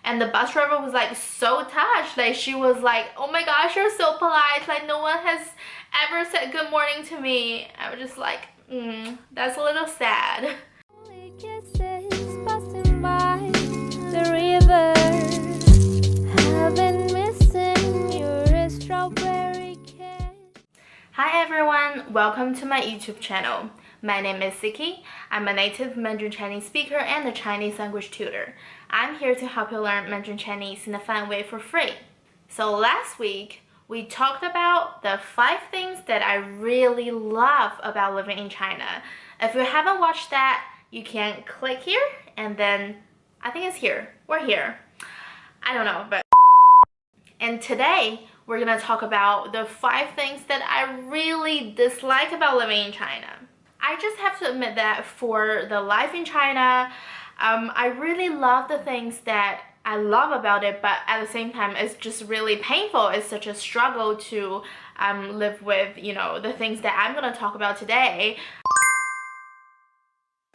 and the bus driver was like so touched. Like she was like, oh my gosh, you're so polite, like no one has ever said good morning to me. I was just like, that's a little sad. Hi everyone, welcome to my YouTube channel. My name is Siki. I'm a native Mandarin Chinese speaker and a Chinese language tutor. I'm here to help you learn Mandarin Chinese in a fun way for free. So last week, we talked about the 5 things that I really love about living in China. If you haven't watched that, you can click here and then, I think it's here, or here. I don't know, but... And today, we're gonna talk about the 5 things that I really dislike about living in China. I just have to admit that for the life in China, I really love the things that I love about it, but at the same time, it's just really painful. It's such a struggle to live with, you know, the things that I'm gonna talk about today.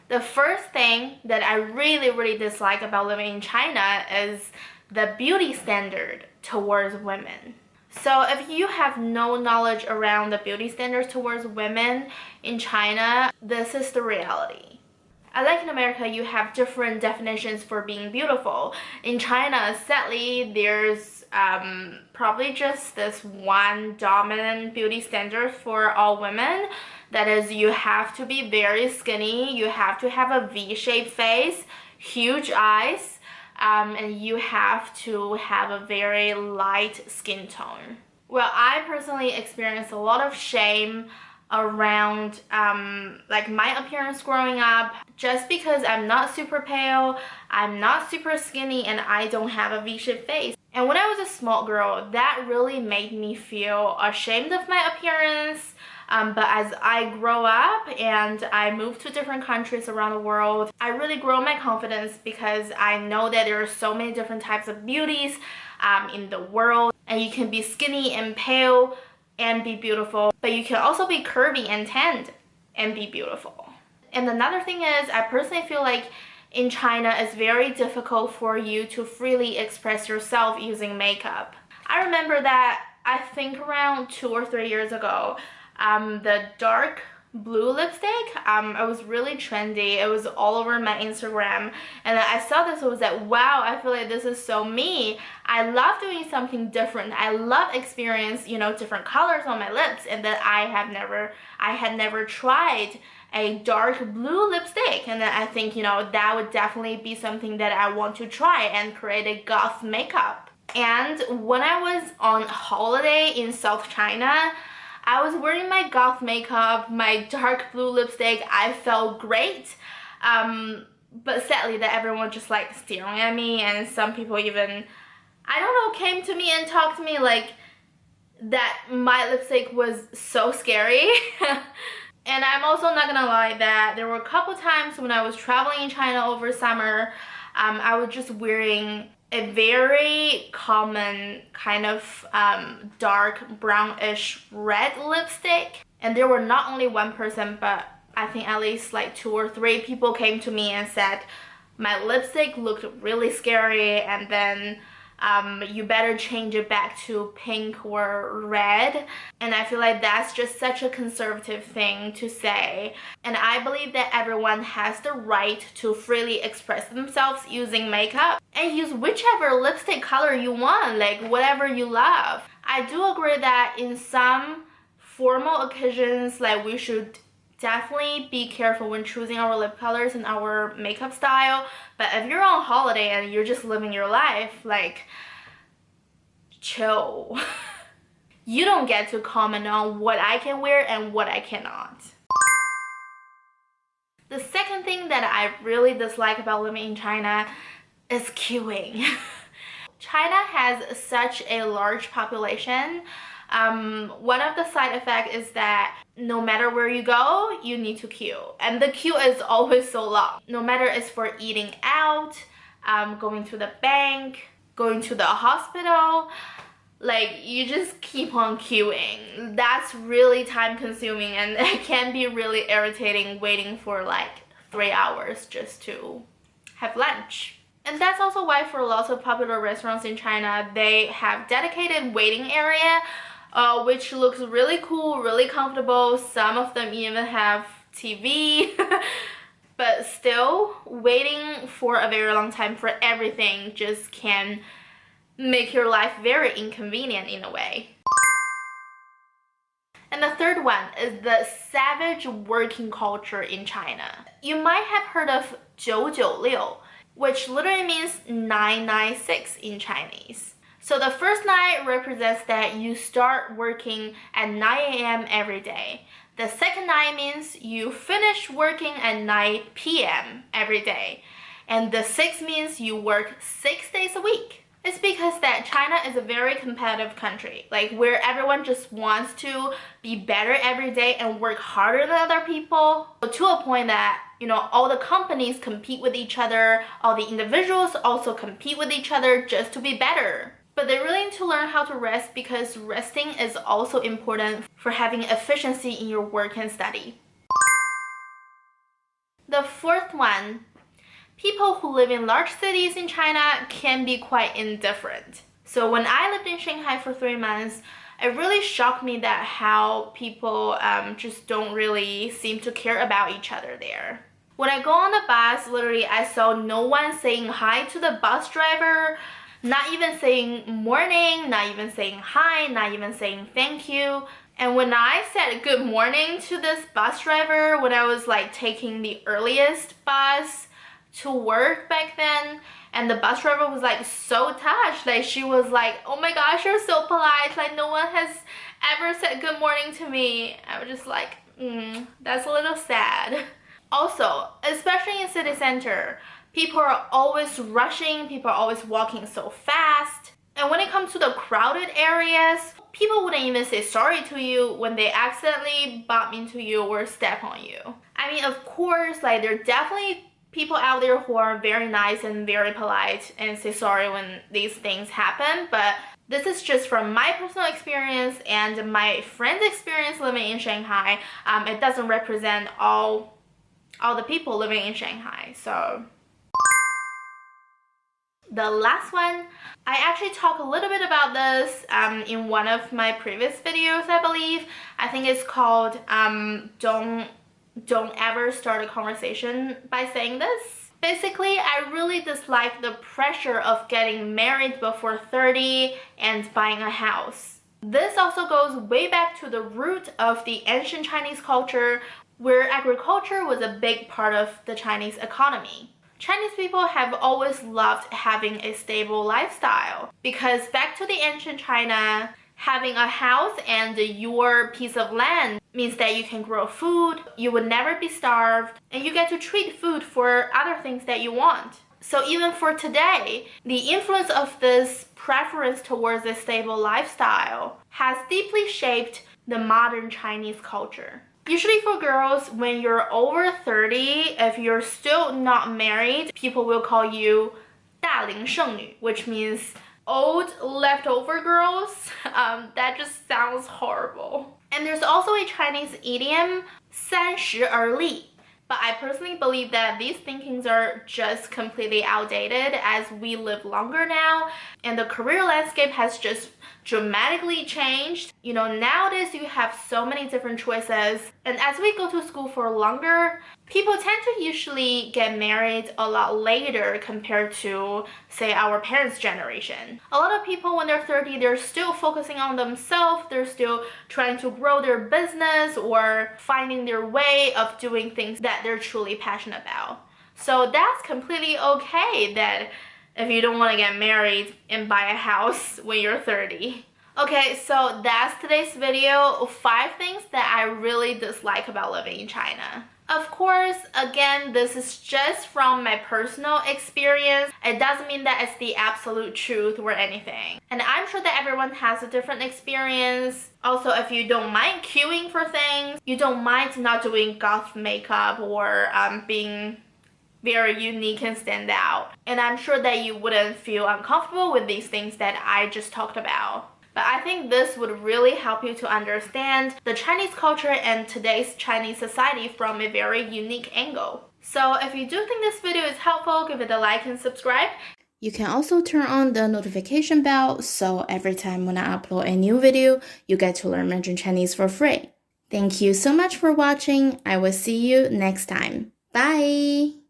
The first thing that I really dislike about living in China is the beauty standard towards women. So if you have no knowledge around the beauty standards towards women in China, this is the reality. Like in America, you have different definitions for being beautiful. In China, sadly, there's probably just this one dominant beauty standard for all women. That is, you have to be very skinny, you have to have a V-shaped face, huge eyes, and you have to have a very light skin tone. Well, I personally experienced a lot of shame around like my appearance growing up, just because I'm not super pale, I'm not super skinny, and I don't have a V-shaped face. And when I was a small girl, that really made me feel ashamed of my appearance. But as I grow up and I move to different countries around the world, I really grow my confidence because I know that there are so many different types of beauties in the world, and you can be skinny and pale and be beautiful, but you can also be curvy and tanned and be beautiful. And another thing is, I personally feel like in China it's very difficult for you to freely express yourself using makeup. I remember that I think around 2 or 3 years ago, the dark blue lipstick, it was really trendy. It was all over my Instagram, and I saw this. I was like, wow, I feel like this is so me. I love doing something different. I love experience, you know, different colors on my lips, and that I had never tried a dark blue lipstick. And then I think, you know, that would definitely be something that I want to try and create a goth makeup. And when I was on holiday in South China, I was wearing my goth makeup, my dark blue lipstick. I felt great, but sadly that everyone just like staring at me, and some people even, I don't know, came to me and talked to me like that my lipstick was so scary. And I'm also not gonna lie that there were a couple times when I was traveling in China over summer, I was just wearing a very common kind of dark brownish red lipstick, and there were not only one person, but I think at least like 2 or 3 people came to me and said my lipstick looked really scary, and then you better change it back to pink or red. And I feel like that's just such a conservative thing to say, and I believe that everyone has the right to freely express themselves using makeup, and use whichever lipstick color you want, like whatever you love. I do agree that in some formal occasions, like we should definitely be careful when choosing our lip colors and our makeup style. But if you're on holiday and you're just living your life, like, chill. You don't get to comment on what I can wear and what I cannot. The second thing that I really dislike about living in China is queuing. China has such a large population. One of the side effects is that no matter where you go, you need to queue, and the queue is always so long. No matter it's for eating out, going to the bank, going to the hospital, like you just keep on queuing. That's really time consuming, and it can be really irritating waiting for like 3 hours just to have lunch. And that's also why for lots of popular restaurants in China, they have dedicated waiting area, which looks really cool, really comfortable. Some of them even have TV. But still, waiting for a very long time for everything just can make your life very inconvenient in a way. And the third one is the savage working culture in China. You might have heard of 996, which literally means 996 in Chinese. So the first 9 represents that you start working at 9 a.m. every day. The second 9 means you finish working at 9 p.m. every day. And the 6 means you work 6 days a week. It's because that China is a very competitive country, like where everyone just wants to be better every day and work harder than other people, to a point that, you know, all the companies compete with each other, all the individuals also compete with each other just to be better. But they really need to learn how to rest, because resting is also important for having efficiency in your work and study. The fourth one, people who live in large cities in China can be quite indifferent. So when I lived in Shanghai for 3 months, it really shocked me that how people just don't really seem to care about each other there. When I go on the bus, literally I saw no one saying hi to the bus driver, not even saying morning, not even saying hi, not even saying thank you. And when I said good morning to this bus driver when I was like taking the earliest bus to work back then, and the bus driver was like so touched, like she was like, oh my gosh, you're so polite, like no one has ever said good morning to me. I was just like, that's a little sad. Also, especially in city center, people are always rushing, people are always walking so fast. And when it comes to the crowded areas, people wouldn't even say sorry to you when they accidentally bump into you or step on you. I mean, of course, like there are definitely people out there who are very nice and very polite and say sorry when these things happen, but this is just from my personal experience and my friend's experience living in Shanghai. It doesn't represent all the people living in Shanghai. So the last one, I actually talked a little bit about this in one of my previous videos, I believe. I think it's called don't ever start a conversation by saying this. Basically, I really dislike the pressure of getting married before 30 and buying a house. This also goes way back to the root of the ancient Chinese culture, where agriculture was a big part of the Chinese economy. Chinese people have always loved having a stable lifestyle, because back to the ancient China, having a house and your piece of land means that you can grow food, you would never be starved, and you get to trade food for other things that you want. So even for today, the influence of this preference towards a stable lifestyle has deeply shaped the modern Chinese culture. Usually for girls, when you're over 30, if you're still not married, people will call you 大龄剩女, which means old leftover girls. That just sounds horrible. And there's also a Chinese idiom, 30而立. But I personally believe that these thinkings are just completely outdated, as we live longer now and the career landscape has just dramatically changed. You know, nowadays you have so many different choices, and as we go to school for longer, people tend to usually get married a lot later compared to, say, our parents' generation. A lot of people when they're 30, they're still focusing on themselves, they're still trying to grow their business or finding their way of doing things that they're truly passionate about. So that's completely okay that if you don't want to get married and buy a house when you're 30. Okay, so that's today's video, 5 things that I really dislike about living in China. Of course, again, this is just from my personal experience. It doesn't mean that it's the absolute truth or anything. And I'm sure that everyone has a different experience. Also, if you don't mind queuing for things, you don't mind not doing goth makeup or being very unique and stand out. And I'm sure that you wouldn't feel uncomfortable with these things that I just talked about. But I think this would really help you to understand the Chinese culture and today's Chinese society from a very unique angle. So if you do think this video is helpful, give it a like and subscribe. You can also turn on the notification bell so every time when I upload a new video, you get to learn Mandarin Chinese for free. Thank you so much for watching. I will see you next time. Bye!